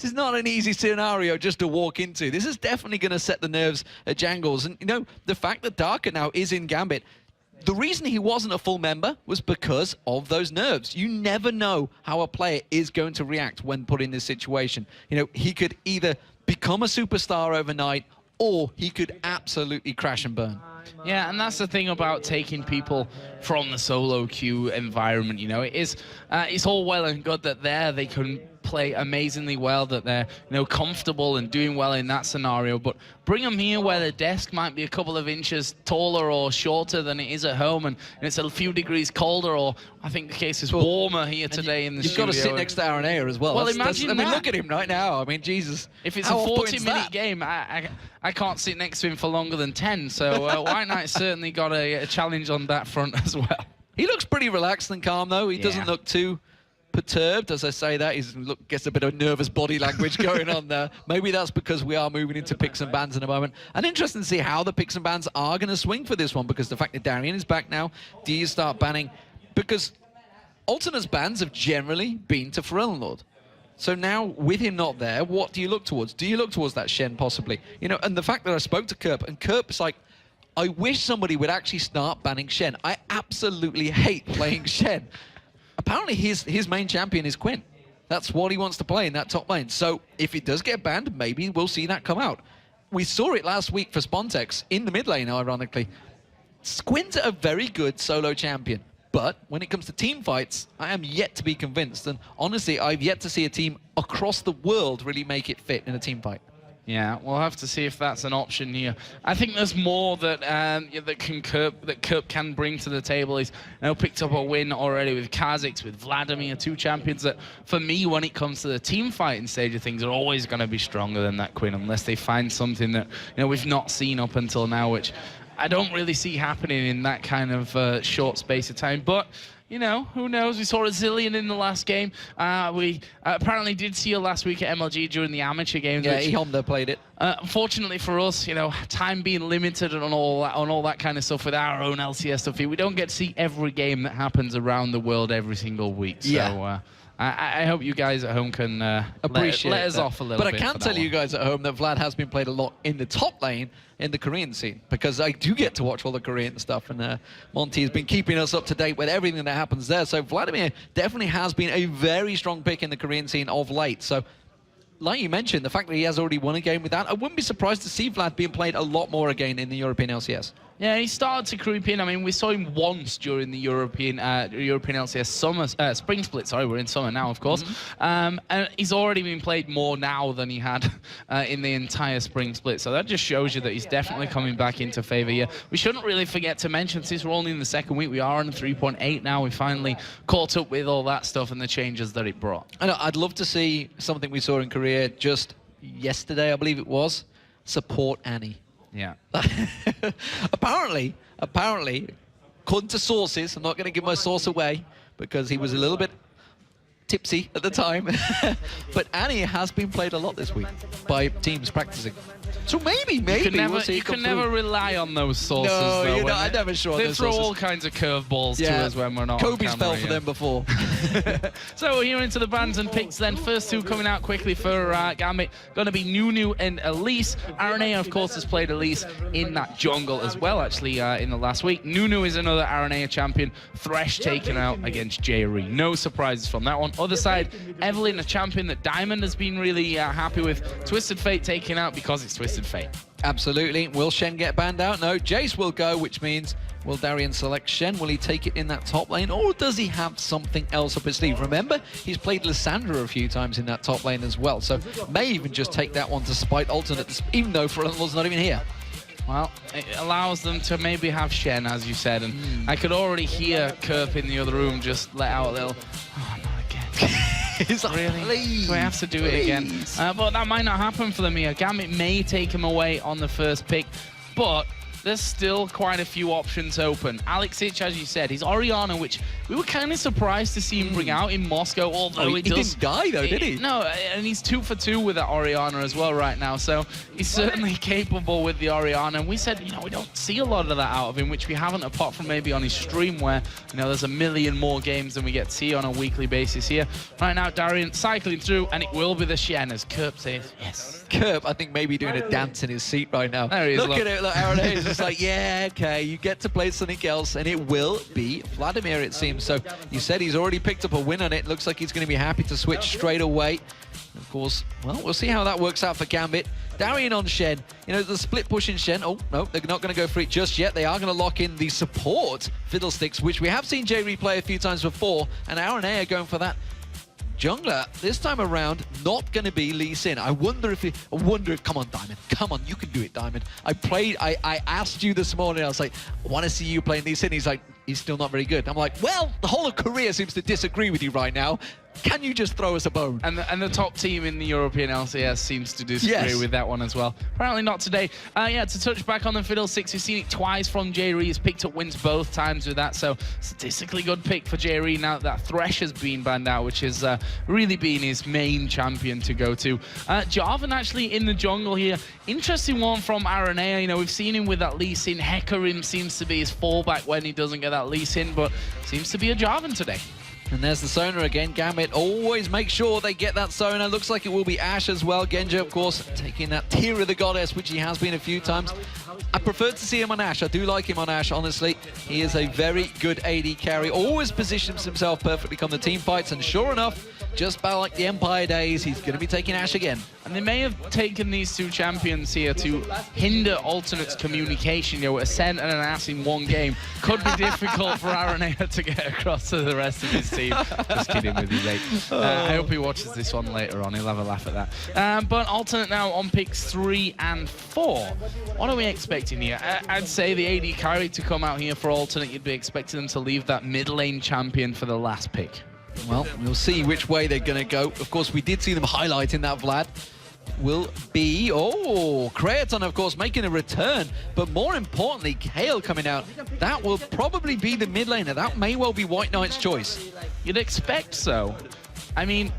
This is not an easy scenario just to walk into. This is definitely going to set the nerves at Jangles. And, you know, the fact that Darker now is in Gambit, the reason he wasn't a full member was because of those nerves. You never know how a player is going to react when put in this situation. You know, he could either become a superstar overnight or he could absolutely crash and burn. Yeah, and that's the thing about taking people from the solo queue environment, you know. It's all well and good that they can play amazingly well, that they're, you know, comfortable and doing well in that scenario, but bring them here where the desk might be a couple of inches taller or shorter than it is at home, and it's a few degrees colder, or I think the case is warmer here today in the studio. You've got to sit next to Aranea as well. Well, imagine that. I mean, look at him right now. I mean, Jesus. If it's a 40-minute game, I can't sit next to him for longer than 10, so White Knight's certainly got a challenge on that front as well. He looks pretty relaxed and calm, though. He doesn't look too perturbed. As I say that, he gets a bit of nervous body language going on there. Maybe that's because we are moving into picks and bans in a moment. And interesting to see how the picks and bans are going to swing for this one, because the fact that Darian is back now, do you start banning? Because Alternate's bans have generally been to Forellenlord. Lord. So now, with him not there, what do you look towards? Do you look towards that Shen, possibly? You know, and the fact that I spoke to Kerp, and Kerp's like, I wish somebody would actually start banning Shen. I absolutely hate playing Shen. Apparently, his main champion is Quinn. That's what he wants to play in that top lane. So if it does get banned, maybe we'll see that come out. We saw it last week for Spontex in the mid lane, ironically. Quinn's a very good solo champion. But when it comes to team fights, I am yet to be convinced. And honestly, I've yet to see a team across the world really make it fit in a team fight. Yeah, we'll have to see if that's an option here. I think there's more that Kerp can bring to the table. He's picked up a win already with Kha'Zix, with Vladimir, two champions that, for me, when it comes to the team fighting stage of things, are always going to be stronger than that Quinn, unless they find something that we've not seen up until now, which I don't really see happening in that kind of short space of time. But who knows? We saw a Zillion in the last game. We apparently did see her last week at MLG during the amateur games. Yeah, Honda played it. Unfortunately for us, time being limited and all that kind of stuff with our own LCS stuff here, we don't get to see every game that happens around the world every single week. So, yeah. I hope you guys at home can appreciate let us off a little bit. But I can tell you guys at home that Vlad has been played a lot in the top lane in the Korean scene, because I do get to watch all the Korean stuff, and Monty has been keeping us up to date with everything that happens there. So Vladimir definitely has been a very strong pick in the Korean scene of late. So like you mentioned, the fact that he has already won a game with that, I wouldn't be surprised to see Vlad being played a lot more again in the European LCS. Yeah, he started to creep in. I mean, we saw him once during the European LCS spring split. Sorry, we're in summer now, of course. And he's already been played more now than he had in the entire spring split. So that just shows you that he's definitely coming back into favor here. We shouldn't really forget to mention, since we're only in the second week, we are on 3.8 now. We finally caught up with all that stuff and the changes that it brought. I know, I'd love to see something we saw in Korea just yesterday, I believe it was. Support Annie. Yeah. Apparently, according to sources, I'm not going to give my source away because he was a little bit tipsy at the time, but Annie has been played a lot this week by teams practicing. So maybe we'll see. You can never rely on those sources. No, though, I'm never sure. They throw all kinds of curveballs to us when we're not. Kobe's on fell camera, for them before. So we're here into the bans and picks then. First two coming out quickly for Gambit. Going to be Nunu and Elise. Aranea, of course, has played Elise in that jungle as well, actually, in the last week. Nunu is another Aranea champion. Thresh taken out against Jerry. No surprises from that one. Other side, Evelyn, a champion that Diamond has been really happy with. Twisted Fate taken out because it's Twisted Fate. Absolutely. Will Shen get banned out? No. Jace will go, which means, will Darian select Shen? Will he take it in that top lane, or does he have something else up his sleeve? Remember, he's played Lissandra a few times in that top lane as well, so may even just take that one to spite alternate, even though Forellenlord's not even here. Well, it allows them to maybe have Shen, as you said, and I could already hear Kerp in the other room just let out a little, oh, not again. He's like, really? Please, do I have to do it again? But that might not happen for them here. Gambit may take him away on the first pick, but there's still quite a few options open. Alex Ich, as you said, he's Orianna, which we were kind of surprised to see him bring out in Moscow, although he didn't die though, did he? No, and he's 2 for 2 with that Orianna as well right now, so he's certainly capable with the Orianna. And we said, you know, we don't see a lot of that out of him, which we haven't, apart from maybe on his stream where, you know, there's a million more games than we get to see on a weekly basis here. Right now, Darian cycling through, and it will be the Shen, as Kerp says, yes. Kerp, I think, maybe doing a dance in his seat right now. There he is, look at it, look, Aaron is just like, yeah, okay, you get to play something else, and it will be Vladimir, it seems. So you said he's already picked up a win on it. Looks like he's going to be happy to switch straight away. Of course, well, we'll see how that works out for Gambit. Darian on Shen. You know, the split push in Shen. Oh, no, they're not going to go for it just yet. They are going to lock in the support Fiddlesticks, which we have seen J replay a few times before, and Aaron are going for that. Jungler, this time around, not going to be Lee Sin. I wonder if, come on, Diamond. Come on, you can do it, Diamond. I asked you this morning, I was like, I want to see you playing Lee Sin. He's like, he's still not very good. I'm like, well, the whole of Korea seems to disagree with you right now. Can you just throw us a bone? And the top team in the European LCS seems to disagree with that one as well. Apparently not today. Yeah, to touch back on the Fiddlesticks, we've seen it twice from J-Ree. He's picked up wins both times with that, so statistically good pick for J-Ree now that Thresh has been banned out, which has really been his main champion to go to. Jarvan actually in the jungle here. Interesting one from Aranea. You know, we've seen him with that Lee Sin. Hecarim seems to be his fallback when he doesn't get that Lee Sin, but seems to be a Jarvan today. And there's the Sona again. Gambit always make sure they get that Sona. Looks like it will be Ashe as well. Genja, of course, taking that tier of the goddess, which he has been a few times. I prefer to see him on Ashe. I do like him on Ashe, honestly. He is a very good AD carry. Always positions himself perfectly come the team fights. And sure enough, just about like the Empire days, he's going to be taking Ashe again. And they may have taken these two champions here to hinder Alternate's communication. You know, Ascent and an Ass in one game could be difficult for Aranea to get across to the rest of his team. Just kidding with you, mate. I hope he watches this one later on. He'll have a laugh at that. But Alternate now on picks 3 and 4. What are we expecting here? I'd say the AD carry to come out here for Alternate. You'd be expecting them to leave that mid lane champion for the last pick. Well, we'll see which way they're going to go. Of course, we did see them highlighting that Vlad. Will be, Creaton, of course, making a return. But more importantly, Kale coming out. That will probably be the mid laner. That may well be White Knight's choice. You'd expect so. I mean,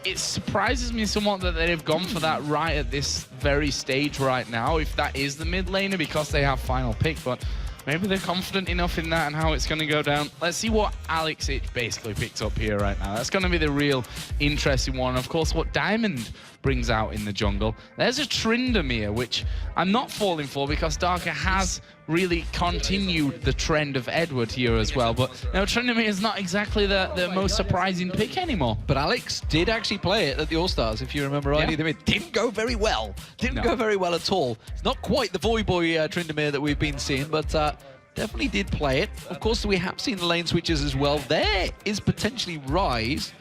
it surprises me somewhat that they've gone for that right at this very stage right now, if that is the mid laner, because they have final pick. But maybe they're confident enough in that and how it's going to go down. Let's see what Alex Ich basically picked up here right now. That's going to be the real interesting one. Of course, what Diamond brings out in the jungle. There's a Tryndamere, which I'm not falling for because Darker has really continued the trend of Edward here as well. But you know, Tryndamere is not exactly the most surprising pick anymore. But Alex did actually play it at the All-Stars, if you remember rightly. Yeah. It didn't go very well. Didn't go very well at all. It's not quite the Void Boy Tryndamere that we've been seeing, but definitely did play it. Of course, we have seen the lane switches as well. There is potentially Ryze.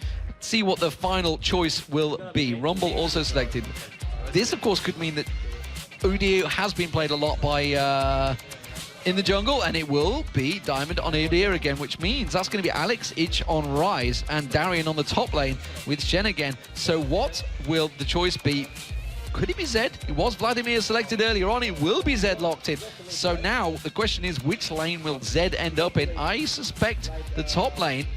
See what the final choice will be. Rumble also selected. This, of course, could mean that Udyr has been played a lot by in the jungle, and it will be Diamond on Udyr again, which means that's going to be Alex Ich on Ryze and Darian on the top lane with Shen again. So what will the choice be? Could it be Zed? It was Vladimir selected earlier on. It will be Zed locked in. So now the question is, which lane will Zed end up in? I suspect the top lane,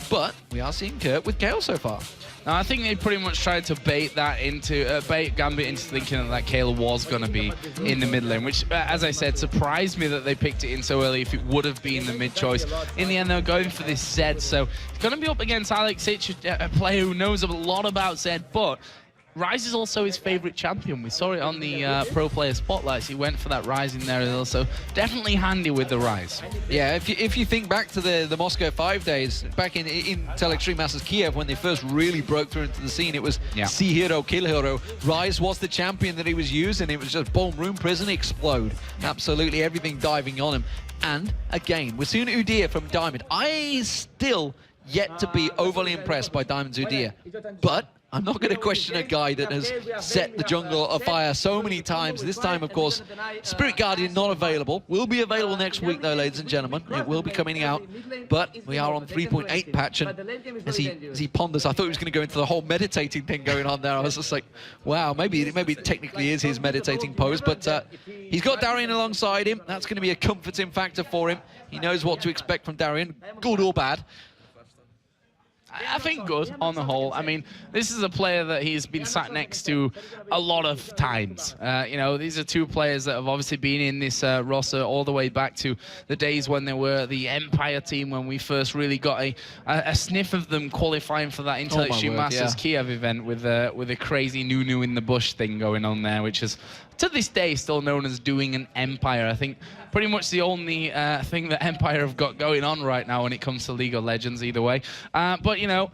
but we are seeing Kurt with Kale so far. Now, I think they pretty much tried to bait Gambit into thinking that Kale was going to be in the mid lane, which, as I said, surprised me that they picked it in so early if it would have been the mid choice. In the end, they're going for this Zed, so it's going to be up against Alex Ich, a player who knows a lot about Zed, but Ryze is also his favorite champion. We saw it on the pro player spotlights. He went for that Ryze in there as well, so definitely handy with the Ryze. Yeah, if you think back to the Moscow 5 days, back in Intel Extreme Masters Kiev, when they first really broke through into the scene, it was see hero, kill hero. Ryze was the champion that he was using. It was just boom, room prison, explode. Absolutely everything diving on him. And again, we're seeing Udyr from Diamond. I still yet to be overly impressed by Diamond's Udyr, but I'm not going to question a guy that has set the jungle afire so many times. This time, of course, Spirit Guardian not available. Will be available next week, though, ladies and gentlemen. It will be coming out. But we are on 3.8 patch, and as he ponders, I thought he was going to go into the whole meditating thing going on there. I was just like, wow, maybe it technically is his meditating pose, but he's got Darien alongside him. That's going to be a comforting factor for him. He knows what to expect from Darien, good or bad. I think good on the whole. I mean, this is a player that he's been sat next to a lot of times. You know, these are two players that have obviously been in this roster all the way back to the days when they were the Empire team, when we first really got a sniff of them qualifying for that Intel Extreme Masters Kiev event with a crazy Nunu in the bush thing going on there, which is to this day still known as doing an Empire. I think pretty much the only thing that Empire have got going on right now when it comes to League of Legends either way. But, you know,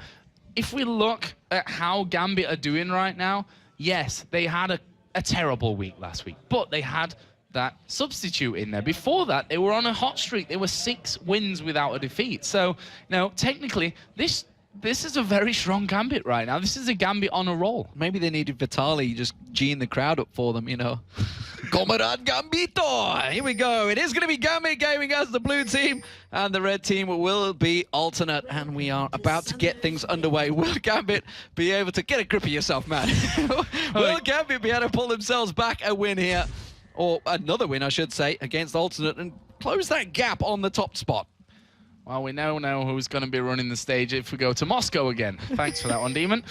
if we look at how Gambit are doing right now, yes, they had a terrible week last week, but they had that substitute in there. Before that, they were on a hot streak. They were 6 wins without a defeat. So, you know, technically, this is a very strong Gambit right now. This is a Gambit on a roll. Maybe they needed Vitaly just G'ing the crowd up for them, you know. Comrade Gambito! Here we go. It is going to be Gambit gaming as the blue team, and the red team will be alternate, and we are about to get things underway. Will Gambit be able to get a grip of yourself, man? Will Gambit be able to pull themselves back a win here, or another win, I should say, against alternate, and close that gap on the top spot? Well, we now know who's going to be running the stage if we go to Moscow again. Thanks for that one, Demon.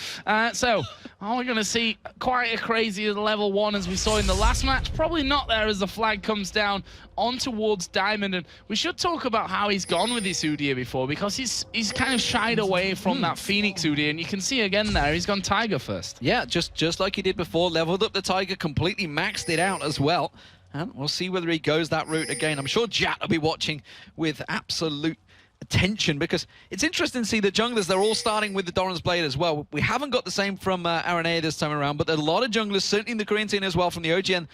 So, are we going to see quite a crazy level 1 as we saw in the last match? Probably not there as the flag comes down on towards Diamond. And we should talk about how he's gone with this Udyr before, because he's kind of shied away from that Phoenix Udyr. And you can see again there, he's gone Tiger first. Yeah, just like he did before, leveled up the Tiger, completely maxed it out as well. And we'll see whether he goes that route again. I'm sure Jat will be watching with absolute attention, because it's interesting to see the junglers, they're all starting with the Doran's Blade as well. We haven't got the same from Aranea this time around, but a lot of junglers, certainly in the Korean team as well, from the OGN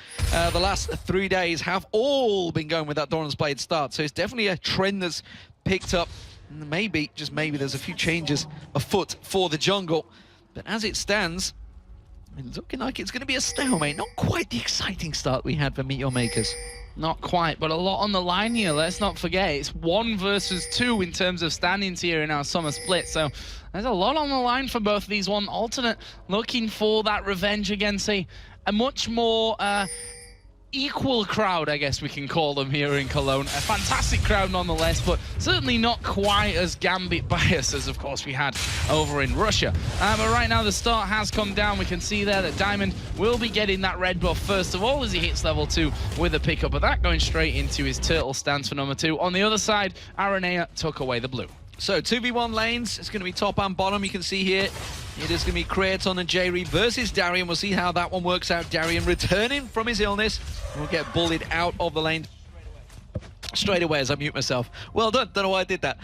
the last 3 days, have all been going with that Doran's Blade start. So it's definitely a trend that's picked up. And maybe, just maybe, there's a few changes afoot for the jungle. But as it stands, it's looking like it's going to be a stalemate. Not quite the exciting start we had for Meteor Makers. Not quite, but a lot on the line here. Let's not forget, it's 1 versus 2 in terms of standings here in our summer split. So there's a lot on the line for both of these. One alternate looking for that revenge against a much more equal crowd, I guess we can call them here in Cologne. A fantastic crowd nonetheless, but certainly not quite as Gambit biased as, of course, we had over in Russia. But right now the start has come down. We can see there that Diamond will be getting that red buff first of all as he hits level 2 with a pickup of that, going straight into his turtle stance for number 2. On the other side, Aranea took away the blue. So 2v1 lanes, it's going to be top and bottom. You can see here, it is going to be Creaton and J-Reed versus Darien. We'll see how that one works out. Darien returning from his illness. We'll get bullied out of the lane straight away as I mute myself. Well done, don't know why I did that.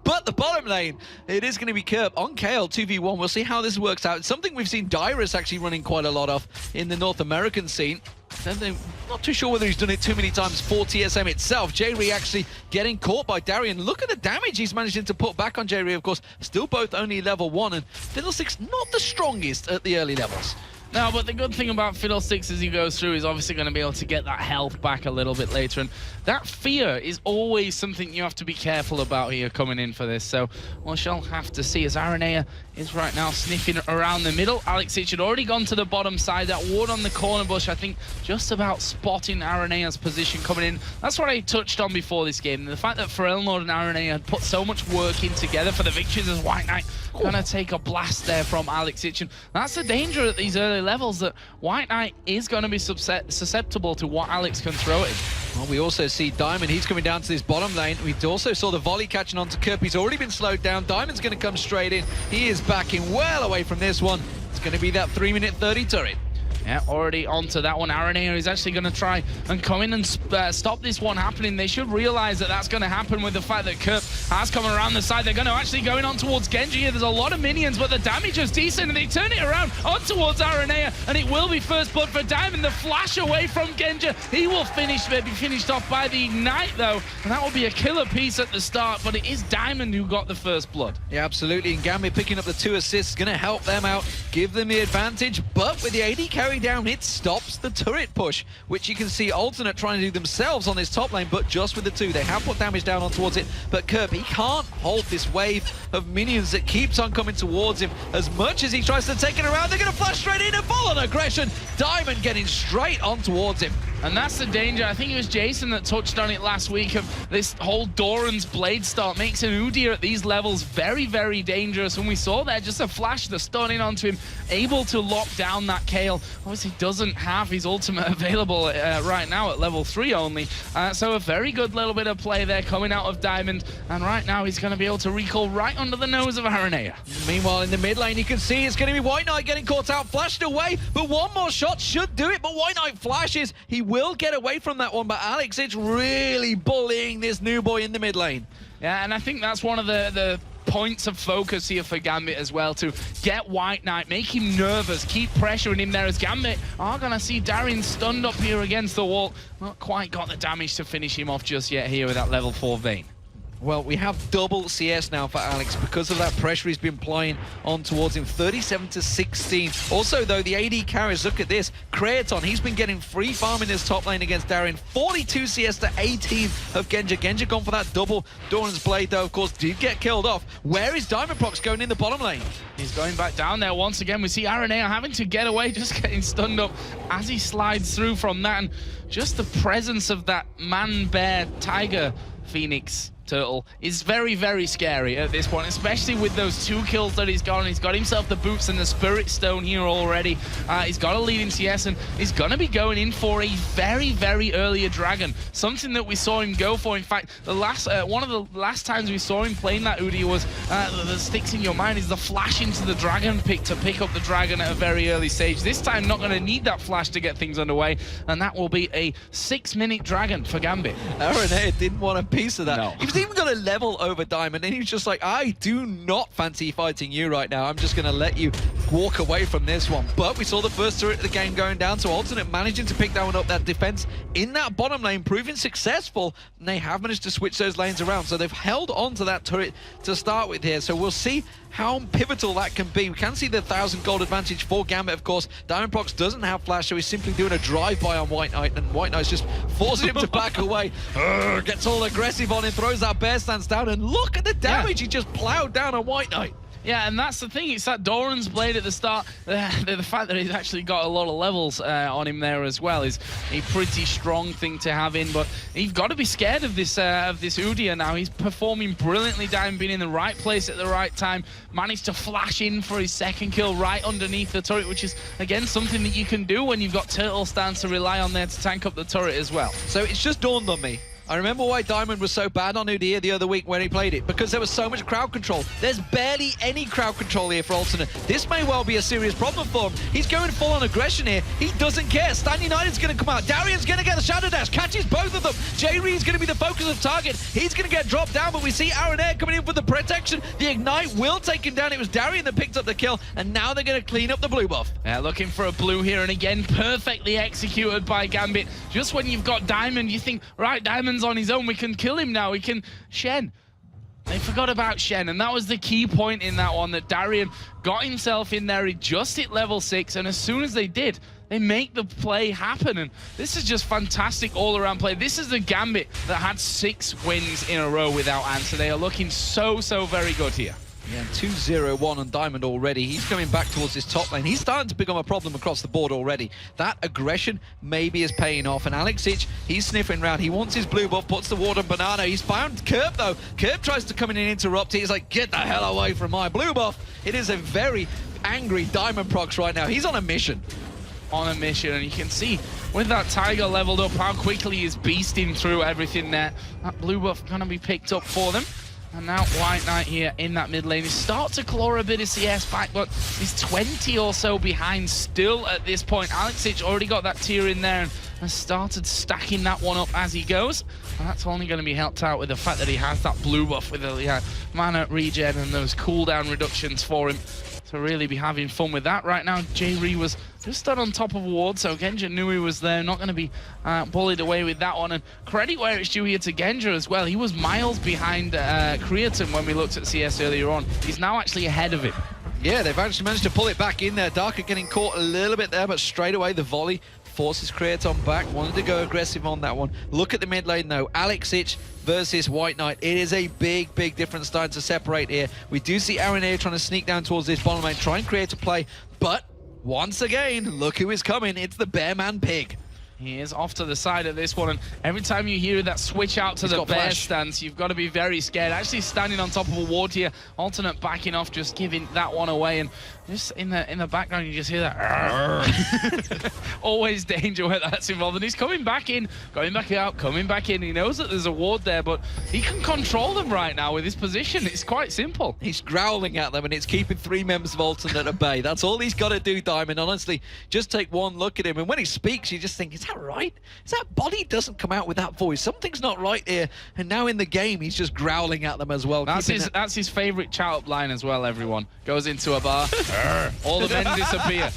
But the bottom lane, it is going to be Kerp on Kale, 2v1. We'll see how this works out. It's something we've seen Dyrus actually running quite a lot of in the North American scene. Then not too sure whether he's done it too many times for TSM itself. J-Ree actually getting caught by Darien. Look at the damage he's managing to put back on J-Ree, of course. Still both only level 1, and Fiddlesticks not the strongest at the early levels. No, but the good thing about Fiddlesticks as he goes through is obviously going to be able to get that health back a little bit later. And that fear is always something you have to be careful about here coming in for this. So we shall have to see as Aranea is right now sniffing around the middle. Alex Hitch had already gone to the bottom side. That ward on the corner bush, I think, just about spotting Aranea's position coming in. That's what I touched on before this game. The fact that Ferelnord and Aranea had put so much work in together for the victories as White Knight gonna take a blast there from Alex Hitch. And that's the danger at these early levels, that White Knight is going to be susceptible to what Alex can throw at him. Well, we also see Diamond, he's coming down to this bottom lane. We also saw the volley catching on to Kerp. He's already been slowed down. Diamond's going to come straight in. He is backing well away from this one. It's going to be that 3-minute 30 turret. Yeah, already onto that one. Aranea is actually going to try and come in and stop this one happening. They should realize that that's going to happen with the fact that Kerp has come around the side. They're going to actually going on towards Genji here. There's a lot of minions, but the damage is decent, and they turn it around on towards Aranea, and it will be first blood for Diamond. The flash away from Genji. He will finish, maybe finished off by the Ignite, though, and that will be a killer piece at the start, but it is Diamond who got the first blood. Yeah, absolutely, and Gambit picking up the 2 assists, going to help them out, give them the advantage, but with the AD carry down, it stops the turret push, which you can see Alternate trying to do themselves on this top lane, but just with the 2. They have put damage down on towards it, but Kerb, he can't hold this wave of minions that keeps on coming towards him. As much as he tries to take it around, they're going to flash straight in and full on aggression. Diamond getting straight on towards him. And that's the danger. I think it was Jason that touched on it last week of this whole Doran's blade start makes an Udyr at these levels very, very dangerous. And we saw there just a flash, the stunning onto him, able to lock down that Kayle. Obviously doesn't have his ultimate available right now at level 3 only. So a very good little bit of play there coming out of Diamond. And right now he's going to be able to recall right under the nose of Aranea. Meanwhile, in the mid lane, you can see it's going to be White Knight getting caught out, flashed away, but one more shot should do it. But White Knight flashes. He will get away from that one, but Alex, it's really bullying this new boy in the mid lane. Yeah, and I think that's one of the points of focus here for Gambit as well, to get White Knight, make him nervous, keep pressuring him there, as Gambit are going to see Darian stunned up here against the wall. Not quite got the damage to finish him off just yet here with that level 4 Vayne. Well, we have double CS now for Alex because of that pressure he's been applying on towards him, 37-16. Also, though, the AD carries, look at this, Kraton, he's been getting free farm in his top lane against Darian, 42 CS to 18 of Genji. Genji gone for that double. Doran's blade, though, of course, did get killed off. Where is Diamond Prox going in the bottom lane? He's going back down there once again. We see Aranea having to get away, just getting stunned up as he slides through from that. And just the presence of that man-bear-tiger Phoenix Turtle is very, very scary at this point, especially with those 2 kills that he's got. He's got himself the boots and the Spirit Stone here already. He's got a lead in CS, and he's going to be going in for a very, very early dragon. Something that we saw him go for. In fact, the last one of the last times we saw him playing that Udyr was that sticks in your mind is the flash into the dragon pick to pick up the dragon at a very early stage. This time, not going to need that flash to get things underway, and that will be a 6-minute dragon for Gambit. Aranea didn't want a piece of that. No. He was even got a level over Diamond, and he was just like, I do not fancy fighting you right now. I'm just going to let you walk away from this one. But we saw the first turret of the game going down, so Alternate managing to pick that one up, that defense in that bottom lane, proving successful, and they have managed to switch those lanes around. So they've held on to that turret to start with here. So we'll see how pivotal that can be. We can see the 1,000 gold advantage for Gambit, of course. Diamond Prox doesn't have flash, so he's simply doing a drive-by on White Knight, and White Knight's just forcing him to back away. Gets all aggressive on him, throws that bear stance down, and look at the damage he just plowed down on White Knight. Yeah, and that's the thing. It's that Doran's blade at the start. The fact that he's actually got a lot of levels on him there as well is a pretty strong thing to have in. But you've got to be scared of this Udyr now. He's performing brilliantly down, being in the right place at the right time. Managed to flash in for his second kill right underneath the turret, which is, again, something that you can do when you've got Turtle stance to rely on there to tank up the turret as well. So it's just dawned on me. I remember why Diamond was so bad on Udyr the other week when he played it, because there was so much crowd control. There's barely any crowd control here for Alternate. This may well be a serious problem for him. He's going full on aggression here. He doesn't care. Stan United's going to come out. Darian's going to get the Shadow Dash, catches both of them. J-Reed's going to be the focus of target. He's going to get dropped down, but we see Aranea coming in for the protection. The Ignite will take him down. It was Darian that picked up the kill, and now they're going to clean up the blue buff. Yeah, looking for a blue here, and again, perfectly executed by Gambit. Just when you've got Diamond, you think, right, Diamond's on his own, we can kill him now, we can... Shen. They forgot about Shen, and that was the key point in that one, that Darian got himself in there. He just hit level 6, and as soon as they did, they make the play happen. And this is just fantastic all-around play. This is the Gambit that had 6 wins in a row without answer. They are looking so very good here. Yeah, 2-0-1 on Diamond already. He's coming back towards his top lane. He's starting to become a problem across the board already. That aggression maybe is paying off. And Alex Ich, he's sniffing around. He wants his blue buff, puts the ward on Banana. He's found Kerb, though. Kerb tries to come in and interrupt. He's like, get the hell away from my blue buff. It is a very angry Diamond Prox right now. He's on a mission. On a mission, and you can see with that Tiger leveled up how quickly he's beasting through everything there. That blue buff going to be picked up for them. And now White Knight here in that mid lane. He starts to claw a bit of CS back, but he's 20 or so behind still at this point. Alex Ich already got that tier in there, has started stacking that one up as he goes. And that's only going to be helped out with the fact that he has that blue buff with the mana regen and those cooldown reductions for him to really be having fun with that. Right now, J-Ree was just stood on top of a ward, so Genja knew he was there, not going to be bullied away with that one. And credit where it's due here to Genja as well. He was miles behind Creaton when we looked at CS earlier on. He's now actually ahead of him. Yeah, they've actually managed to pull it back in there. Darker getting caught a little bit there, but straight away the volley forces Creaton back. Wanted to go aggressive on that one. Look at the mid lane though. Alexic versus White Knight. It is a big, big difference starting to separate here. We do see Aranea trying to sneak down towards this bottom lane, try and create a play, but once again, look who is coming. It's the Bearman Pig. He is off to the side of this one, and every time you hear that switch out to the bear stance, you've got to be very scared. Actually standing on top of a ward here, alternate backing off, just giving that one away, and just in the background you just hear that. Always danger where that's involved, and he's coming back in, going back out, coming back in. He knows that there's a ward there, but he can control them right now with his position. It's quite simple. He's growling at them, and it's keeping 3 members of alternate at bay. That's all he's got to do, Diamond. Honestly, just take one look at him, and when he speaks, you just think, is that right? Is that body doesn't come out with that voice? Something's not right here. And now in the game, he's just growling at them as well. That's his favorite chat up line as well, everyone. Goes into a bar. All the men disappear.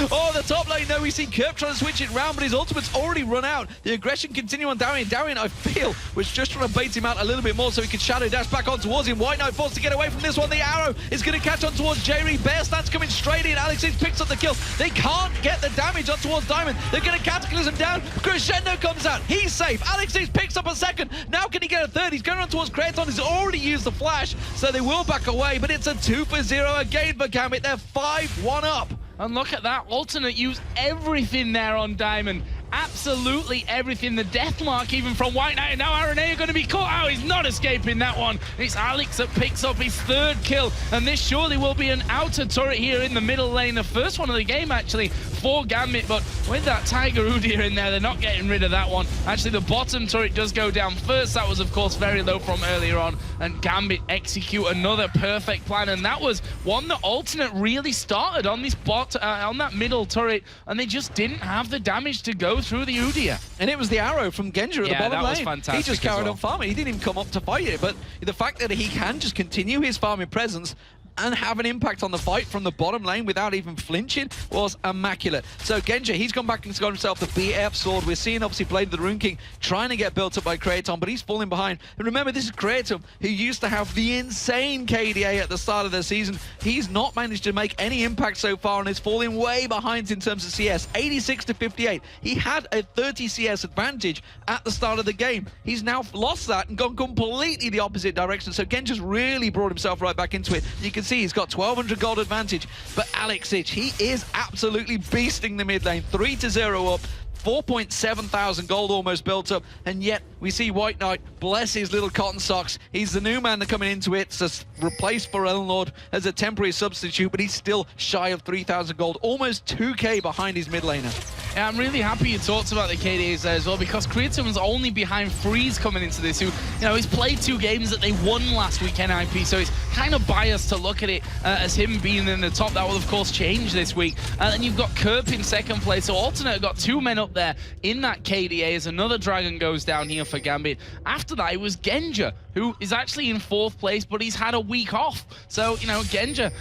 Oh, the top lane, though, we see Kerp trying to switch it round, but his ultimate's already run out. The aggression continue on Darien. Darien, I feel, was just trying to bait him out a little bit more so he could shadow dash back on towards him. White Knight forced to get away from this one. The arrow is going to catch on towards J-Ree. Bear stance coming straight in. Alexic picks up the kill. They can't get the damage on towards Diamond. They're going to Cataclysm down. Crescendo comes out. He's safe. Alexic picks up a second. Now can he get a third? He's going on towards Creaton. He's already used the flash, so they will back away, but it's a 2-for-0 again for Gambit. They're 5-1 up. And look at that, alternate used everything there on Diamond. Absolutely everything. The death mark even from White Knight. And now Aranea going to be caught out. He's not escaping that one. It's Alex that picks up his 3rd kill. And this surely will be an outer turret here in the middle lane. The first one of the game, actually, for Gambit. But with that Tiger Udyr in there, they're not getting rid of that one. Actually, the bottom turret does go down first. That was, of course, very low from earlier on. And Gambit execute another perfect plan. And that was one that alternate really started on this on that middle turret. And they just didn't have the damage to go through the Udyr. And it was the arrow from Genja at the bottom lane. Was fantastic. He just carried on farming. He didn't even come up to fight it. But the fact that he can just continue his farming presence and have an impact on the fight from the bottom lane without even flinching was immaculate. So Genja, he's gone back and got himself the BF sword. We're seeing obviously Blade of the Rune King trying to get built up by Creaton, but he's falling behind. And remember, this is Creaton who used to have the insane KDA at the start of the season. He's not managed to make any impact so far and is falling way behind in terms of CS. 86 to 58. He had a 30 CS advantage at the start of the game. He's now lost that and gone completely the opposite direction. So Genja's really brought himself right back into it. You can see he's got 1200 gold advantage, but Alexic, he is absolutely beasting the mid lane. 3-0 up. 4.7 thousand gold almost built up, and yet we see White Knight, bless his little cotton socks. He's the new man coming into it, so replaced for Elnord as a temporary substitute, but he's still shy of 3,000 gold, almost 2k behind his mid laner. Yeah, I'm really happy you talked about the KDAs there as well, because Creaton was only behind Freeze coming into this, who, you know, he's played 2 games that they won last week NIP, so it's kind of biased to look at it as him being in the top. That will, of course, change this week. And then you've got Kerp in 2nd place, so Alternate got 2 men up there in that KDA as another dragon goes down here for Gambit. After that, it was Genja, who is actually in 4th place, but he's had a week off. So, you know, Genja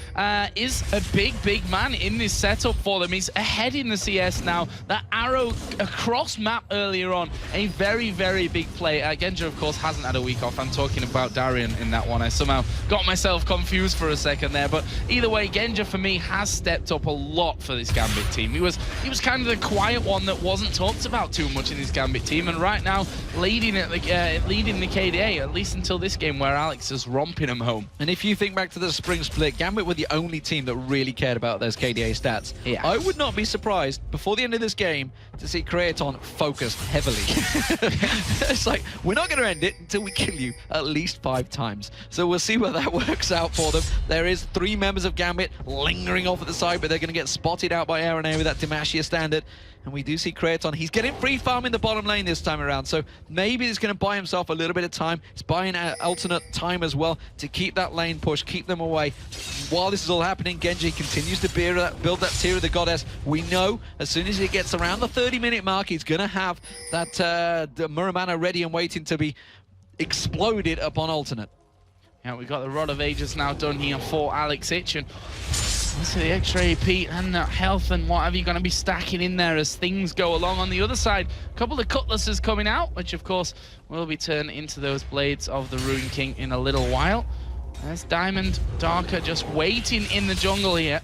is a big man in this setup for them. He's ahead in the CS now. That arrow across map earlier on, a very big play. Genja, of course, hasn't had a week off. I'm talking about Darien in that one. I somehow got myself confused for a second there. But either way, Genja, for me, has stepped up a lot for this Gambit team. He was kind of the quiet one that wasn't talked about too much in this Gambit team, and right now leading the KDA, at least until this game where Alex is romping him home. And if you think back to the spring split, Gambit were the only team that really cared about those KDA stats. Yeah. I would not be surprised before the end of this game to see Creaton focused heavily. It's like, we're not going to end it until we kill you at least 5 times. So we'll see where that works out for them. There is 3 members of Gambit lingering off at the side, but they're going to get spotted out by Aranea with that Demacia standard. And we do see Kraton. He's getting free farm in the bottom lane this time around, so maybe he's going to buy himself a little bit of time. He's buying alternate time as well to keep that lane push, keep them away. While this is all happening, Genji continues to build that tier of the Goddess. We know as soon as he gets around the 30-minute mark, he's going to have that the Muramana ready and waiting to be exploded upon alternate. Yeah, we've got the Rod of Ages now done here for Alex Ich, and let's see the extra AP and that health and whatever you're going to be stacking in there as things go along. On the other side, a couple of cutlasses coming out, which of course will be turned into those blades of the Ruin King in a little while. There's Diamond, Darker just waiting in the jungle here.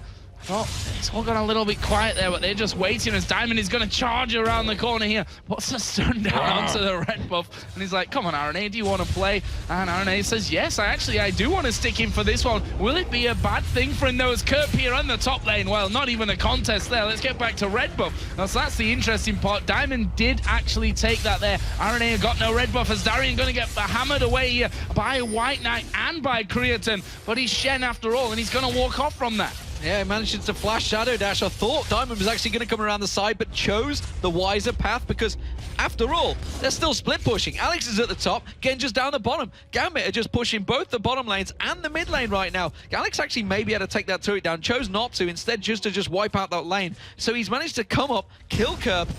Well, it's all gone a little bit quiet there, but they're just waiting as Diamond is going to charge around the corner here. Puts a stun down onto the red buff, and he's like, come on, RNA, do you want to play? And RNA says, yes, I do want to stick him for this one. Will it be a bad thing for him, though, as Kerp here on the top lane? Well, not even a contest there. Let's get back to red buff. Now, so that's the interesting part. Diamond did actually take that there. RNA got no red buff, as Darian going to get hammered away here by White Knight and by Creatine, but he's Shen after all, and he's going to walk off from that. Yeah, he managed to flash Shadow Dash. I thought Diamond was actually going to come around the side, but chose the wiser path because, after all, they're still split pushing. Alex is at the top, Genji's down the bottom. Gambit are just pushing both the bottom lanes and the mid lane right now. Alex actually maybe had to take that turret down, chose not to, instead just to wipe out that lane. So he's managed to come up, kill Kerp.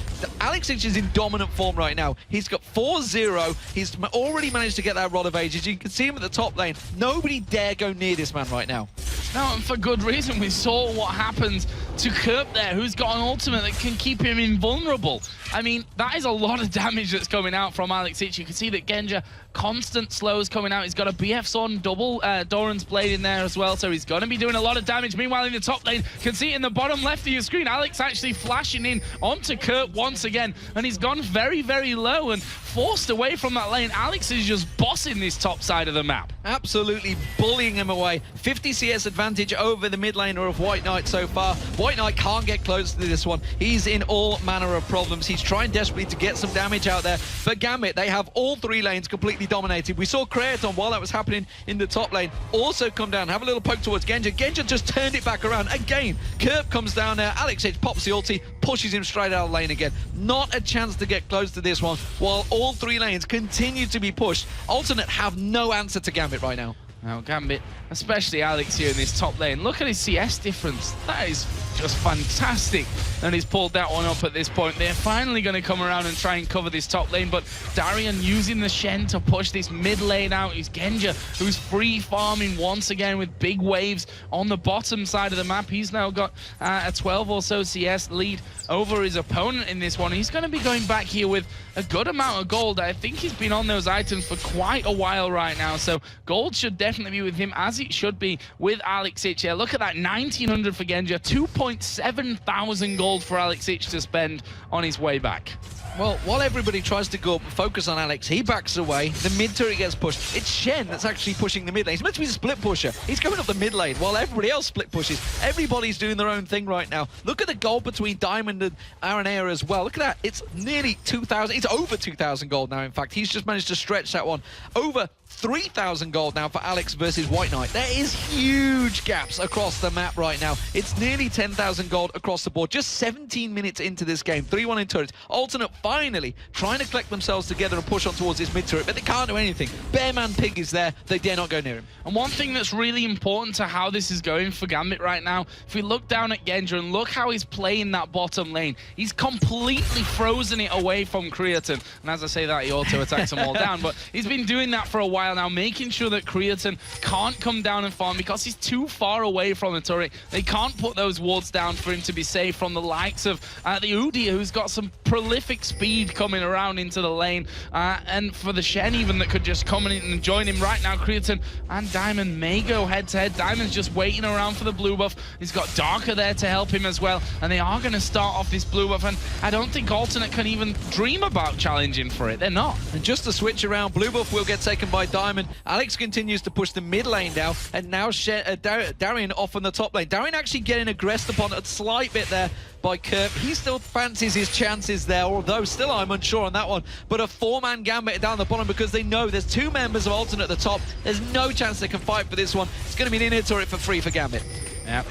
Alex is in dominant form right now. He's got 4-0. He's already managed to get that Rod of Ages. You can see him at the top lane. Nobody dare go near this man right now. No, and for good reason. We saw what happens to Kerp there, who's got an ultimate that can keep him invulnerable. I mean, that is a lot of damage that's coming out from Alex Ich. You can see that Genja, constant slows coming out. He's got a BF Sword double Doran's Blade in there as well, so he's going to be doing a lot of damage. Meanwhile, in the top lane, you can see it in the bottom left of your screen, Alex actually flashing in onto Kerp once again, and he's gone very, very low and forced away from that lane. Alex is just bossing this top side of the map. Absolutely bullying him away. 50 CS advantage over the mid laner of White Knight so far. White Knight can't get close to this one. He's in all manner of problems. He's trying desperately to get some damage out there. But Gambit, they have all three lanes completely dominated. We saw Kraton, while that was happening in the top lane, also come down, have a little poke towards Genja. Genja just turned it back around. Again, Kerp comes down there. Alex Ich pops the ulti, pushes him straight out of lane again. Not a chance to get close to this one, while all three lanes continue to be pushed. Alternate have no answer to Gambit right now. Now Gambit, especially Alex here in this top lane, look at his CS difference. That is just fantastic. And he's pulled that one up at this point. They're finally going to come around and try and cover this top lane, but Darian using the Shen to push this mid lane out. He's Genja, who's free farming once again with big waves on the bottom side of the map. He's now got a 12 or so CS lead over his opponent in this one. He's going to be going back here with a good amount of gold. I think he's been on those items for quite a while right now, so gold should definitely be with him, as it should be with Alex Ich. Yeah, look at that, 1900 for Genja, 2.7 thousand gold for Alex Ich to spend on his way back. Well, while everybody tries to go up and focus on Alex, he backs away. The mid turret gets pushed. It's Shen that's actually pushing the mid lane. He's meant to be the split pusher. He's going up the mid lane while everybody else split pushes. Everybody's doing their own thing right now. Look at the gold between Diamond and Aranea as well. Look at that. It's nearly 2,000. It's over 2,000 gold now, in fact. He's just managed to stretch that one. Over 3,000 gold now for Alex versus White Knight. There is huge gaps across the map right now. It's nearly 10,000 gold across the board. Just 17 minutes into this game. 3-1 in turrets. Alternate finally trying to collect themselves together and push on towards this mid turret, but they can't do anything. Bearman Pig is there. They dare not go near him. And one thing that's really important to how this is going for Gambit right now, if we look down at Genja and look how he's playing that bottom lane, he's completely frozen it away from Creatine. And as I say that, he auto attacks them all down, but he's been doing that for a while now, making sure that Creatine can't come down and farm because he's too far away from the turret. They can't put those wards down for him to be safe from the likes of the Udyr, who's got some prolific speed coming around into the lane, and for the Shen even that could just come in and join him right now. Creatine and Diamond may go head to head. Diamond's just waiting around for the blue buff. He's got Darker there to help him as well, and they are going to start off this blue buff, and I don't think Alternate can even dream about challenging for it. They're not. And just to switch around, blue buff will get taken by Diamond. Alex continues to push the mid lane down, and now Darian off on the top lane. Darian actually getting aggressed upon a slight bit there by Kerp. He still fancies his chances there, although still I'm unsure on that one. But a four-man Gambit down the bottom because they know there's two members of Alternate at the top. There's no chance they can fight for this one. It's going to be an inner turret for free for Gambit. Yeah,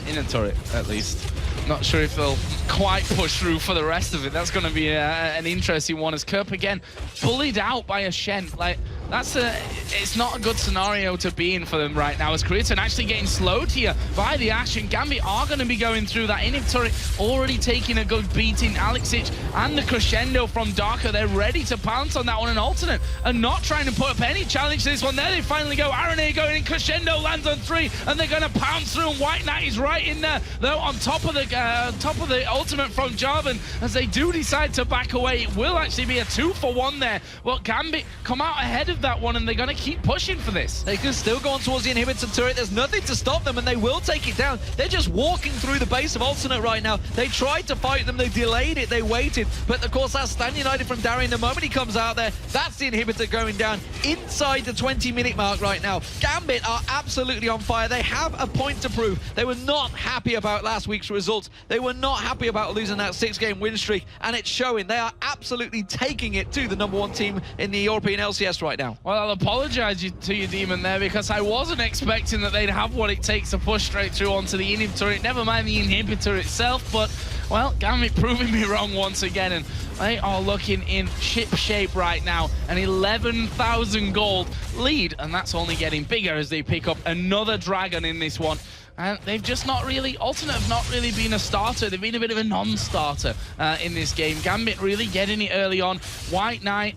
in a turret at least. Not sure if they'll quite push through for the rest of it. That's going to be an interesting one as Kerp again bullied out by a Shen. Like, it's not a good scenario to be in for them right now, as Koreatown actually getting slowed here by the Ashe, and Gambit are going to be going through that inhib turret, already taking a good beating. Alexic and the crescendo from Darker, they're ready to pounce on that one, and Alternate and not trying to put up any challenge to this one. There they finally go, Arane going in, crescendo lands on 3, and they're going to pounce through, and White Knight is right in there, though, on top of the ultimate from Jarvan. As they do decide to back away, it will actually be a 2-for-1 there. Well, Gambit come out ahead of that one, and they're going to keep pushing for this. They can still go on towards the inhibitor turret. There's nothing to stop them, and they will take it down. They're just walking through the base of Alternate right now. They tried to fight them, they delayed it, they waited, but of course that's Stan United from Darian. The moment he comes out there, that's the inhibitor going down inside the 20-minute mark right now. Gambit are absolutely on fire. They have a point to prove. They were not happy about last week's results. They were not happy about losing that 6-game win streak, and it's showing. They are absolutely taking it to the #1 team in the European LCS right now. Well, I'll apologize to you, Demon, there, because I wasn't expecting that they'd have what it takes to push straight through onto the inhib turret, never mind the inhibitor itself. But, well, Gambit proving me wrong once again, and they are looking in ship shape right now. An 11,000 gold lead, and that's only getting bigger as they pick up another dragon in this one. And they've just not really, Alternate have not really been a starter. They've been a bit of a non-starter in this game. Gambit really getting it early on. White Knight,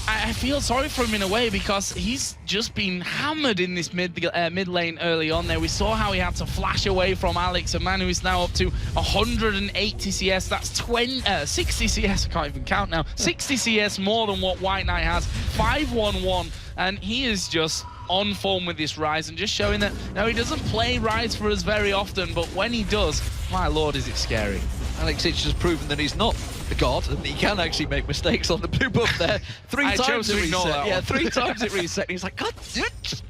I feel sorry for him in a way, because he's just been hammered in this mid lane early on there. We saw how he had to flash away from Alex, a man who is now up to 180 CS. That's 60 CS, I can't even count now. 60 CS more than what White Knight has. 5-1-1, and he is just on form with this Rise, and just showing that, you know, he doesn't play Rise for us very often, but when he does, my lord, is it scary. Alexic has proven that he's not a god, and he can actually make mistakes on the blue buff there. 3 times it reset. Yeah, 3 times it reset. And he's like, God,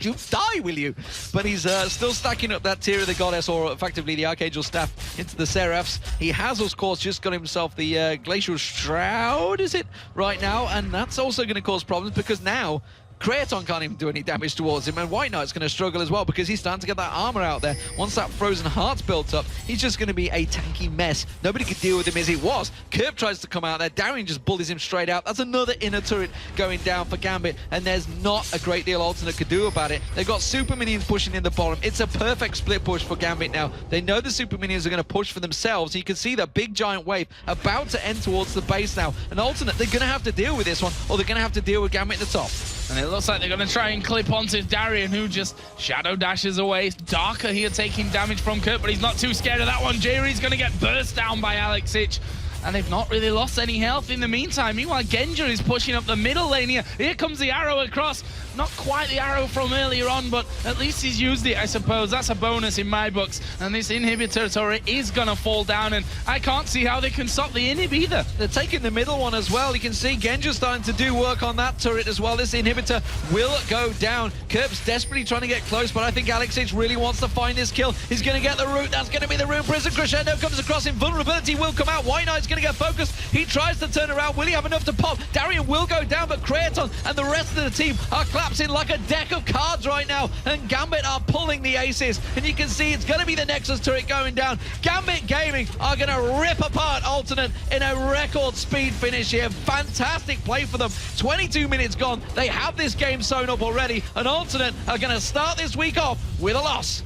you die, will you? But he's still stacking up that tier of the goddess, or effectively the Archangel staff, into the Seraphs. He has, of course, just got himself the Glacial Shroud, is it, right now? And that's also going to cause problems, because now Koreatown can't even do any damage towards him, and White Knight's going to struggle as well, because he's starting to get that armor out there. Once that Frozen Heart's built up, he's just going to be a tanky mess. Nobody could deal with him as he was. Kerp tries to come out there. Darian just bullies him straight out. That's another inner turret going down for Gambit, and there's not a great deal Alternate could do about it. They've got super minions pushing in the bottom. It's a perfect split push for Gambit now. They know the super minions are going to push for themselves. You can see that big giant wave about to end towards the base now. And Alternate, they're going to have to deal with this one, or they're going to have to deal with Gambit at the top. And it looks like they're going to try and clip onto Darian, who just shadow dashes away. Darker here taking damage from Kurt, but he's not too scared of that one. Jerry's going to get burst down by Alexic. And they've not really lost any health in the meantime. Meanwhile, Genja is pushing up the middle lane here. Here comes the arrow across. Not quite the arrow from earlier on, but at least he's used it, I suppose. That's a bonus in my books. And this inhibitor turret is going to fall down, and I can't see how they can stop the inhib either. They're taking the middle one as well. You can see Genja starting to do work on that turret as well. This inhibitor will go down. Kerp's desperately trying to get close, but I think Alexic really wants to find this kill. He's going to get the root. That's going to be the Rune Prison. Crescendo comes across. Invulnerability will come out. White Knight's going to get focused. He tries to turn around. Will he have enough to pop? Darian will go down, but Koreatown and the rest of the team are collapsing like a deck of cards right now, and Gambit are pulling the aces, and you can see it's going to be the Nexus turret going down. Gambit Gaming are going to rip apart Alternate in a record speed finish here. Fantastic play for them. 22 minutes gone. They have this game sewn up already, and Alternate are going to start this week off with a loss.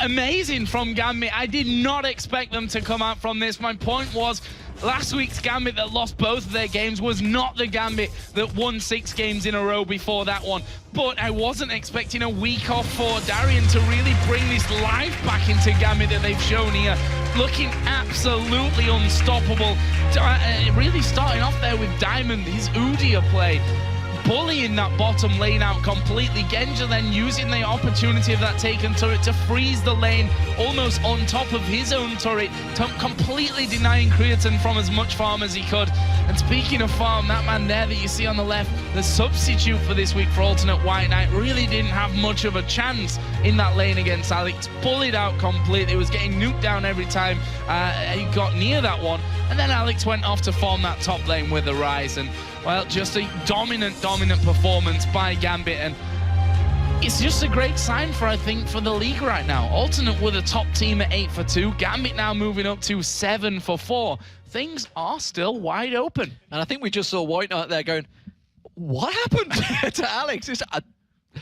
Amazing from Gambit. I did not expect them to come out from this. My point was, last week's Gambit that lost both of their games was not the Gambit that won 6 games in a row before that one. But I wasn't expecting a week off for Darian to really bring this life back into Gambit that they've shown here. Looking absolutely unstoppable. Really starting off there with Diamond, his Udyr play, bullying that bottom lane out completely. Genja then using the opportunity of that taken turret to freeze the lane almost on top of his own turret, completely denying Koreatown from as much farm as he could. And speaking of farm, that man there that you see on the left, the substitute for this week for Alternate, White Knight, really didn't have much of a chance in that lane against Alex. Bullied out completely, was getting nuked down every time he got near that one. And then Alex went off to farm that top lane with the Rise, and well, just a dominant performance by Gambit. And It's just a great sign for, I think, for the league right now. Alternate were the top team at 8 for 2. Gambit now moving up to 7 for 4. Things are still wide open. And I think we just saw White Knight there going, what happened to Alex?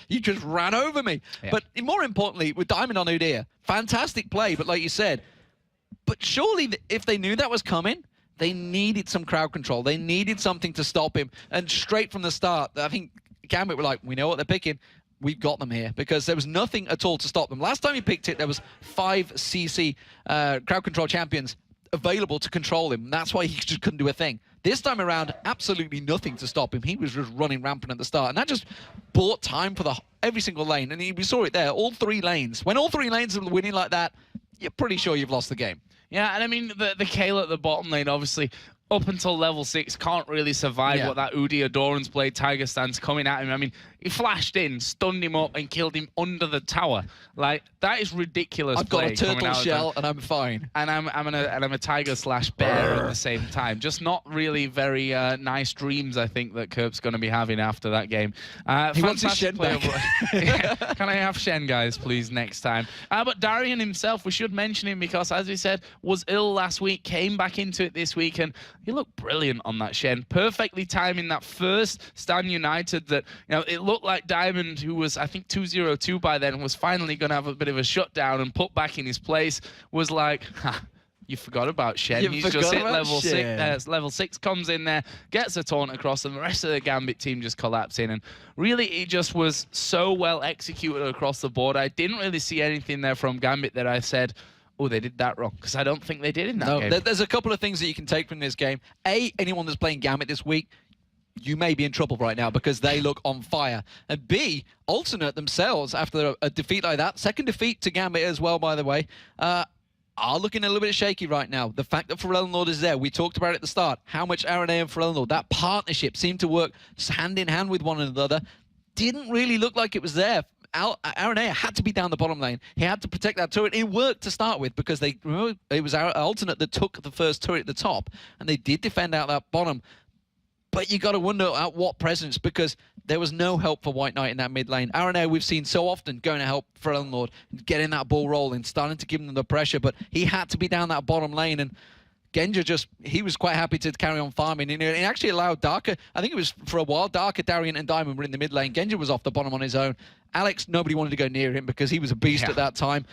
You just ran over me. Yeah. But more importantly, with Diamond on Udyr, fantastic play, but like you said, but surely if they knew that was coming, they needed some crowd control. They needed something to stop him. And straight from the start, I think Gambit were like, we know what they're picking. We've got them here, because there was nothing at all to stop them. Last time he picked it, there was 5 CC crowd control champions available to control him. That's why he just couldn't do a thing. This time around, absolutely nothing to stop him. He was just running rampant at the start, and that just bought time for every single lane. And we saw it there, all 3 lanes. When all 3 lanes are winning like that, you're pretty sure you've lost the game. Yeah, and I mean, the Kayle at the bottom lane, obviously, up until level 6, can't really survive what that Udyr Doran's played. Tiger Stance coming at him. I mean, he flashed in, stunned him up, and killed him under the tower. Like, that is ridiculous. I've got a turtle shell, and I'm fine. And I'm a tiger/bear at the same time. Just not really very nice dreams, I think, that Kerp's going to be having after that game. He wants his Shen back. Yeah. Can I have Shen, guys, please, next time? But Darian himself, we should mention him because, as we said, was ill last week, came back into it this week, and he looked brilliant on that Shen. Perfectly timing that first Stan United that, it looked like Diamond, who was, I think, 2-0-2 by then, was finally going to have a bit of a shutdown and put back in his place, was like, ha, you forgot about Shen. He's just hit level 6. Level 6 comes in there, gets a taunt across, and the rest of the Gambit team just collapsing. And really, it just was so well executed across the board. I didn't really see anything there from Gambit that I said, oh, they did that wrong, because I don't think they did in that game. There's a couple of things that you can take from this game. A, anyone that's playing Gambit this week, you may be in trouble right now because they look on fire. And B, Alternate themselves, after a defeat like that, second defeat to Gambit as well, by the way, are looking a little bit shaky right now. The fact that Forellenlord is there, we talked about it at the start, how much RNA and Forellenlord, that partnership seemed to work hand in hand with one another, didn't really look like it was there. RNA had to be down the bottom lane. He had to protect that turret. It worked to start with because it was our Alternate that took the first turret at the top, and they did defend out that bottom. But you got to wonder at what presence, because there was no help for White Knight in that mid lane. RNA we've seen so often going to help Forellenlord, getting that ball rolling, starting to give them the pressure, but he had to be down that bottom lane, and Genja he was quite happy to carry on farming. And it actually allowed Darker, I think it was for a while, Darker, Darian, and Diamond were in the mid lane. Genja was off the bottom on his own. Alex, nobody wanted to go near him because he was a beast at that time.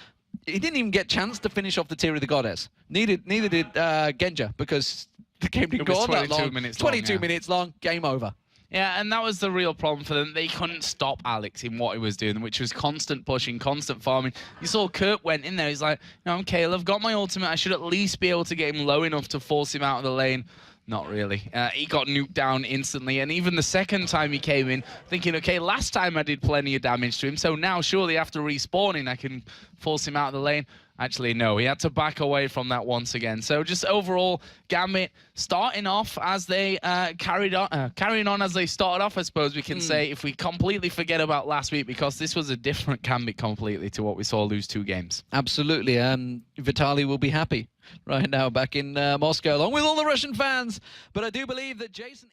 He didn't even get a chance to finish off the Tier of the Goddess. Neither did Genja, because the game didn't go on that long. 22 minutes long, game over. Yeah, and that was the real problem for them. They couldn't stop Alex in what he was doing, which was constant pushing, constant farming. You saw Kurt went in there. He's like, I'm Kayle, I've got my ultimate. I should at least be able to get him low enough to force him out of the lane. Not really. He got nuked down instantly, and even the second time he came in, thinking, okay, last time I did plenty of damage to him, so now surely after respawning I can force him out of the lane. Actually, no, he had to back away from that once again. So just overall, Gambit starting off as they carrying on as they started off, I suppose we can say, if we completely forget about last week, because this was a different Gambit completely to what we saw lose 2 games. Absolutely. Vitaly will be happy right now back in Moscow, along with all the Russian fans. But I do believe that Jason...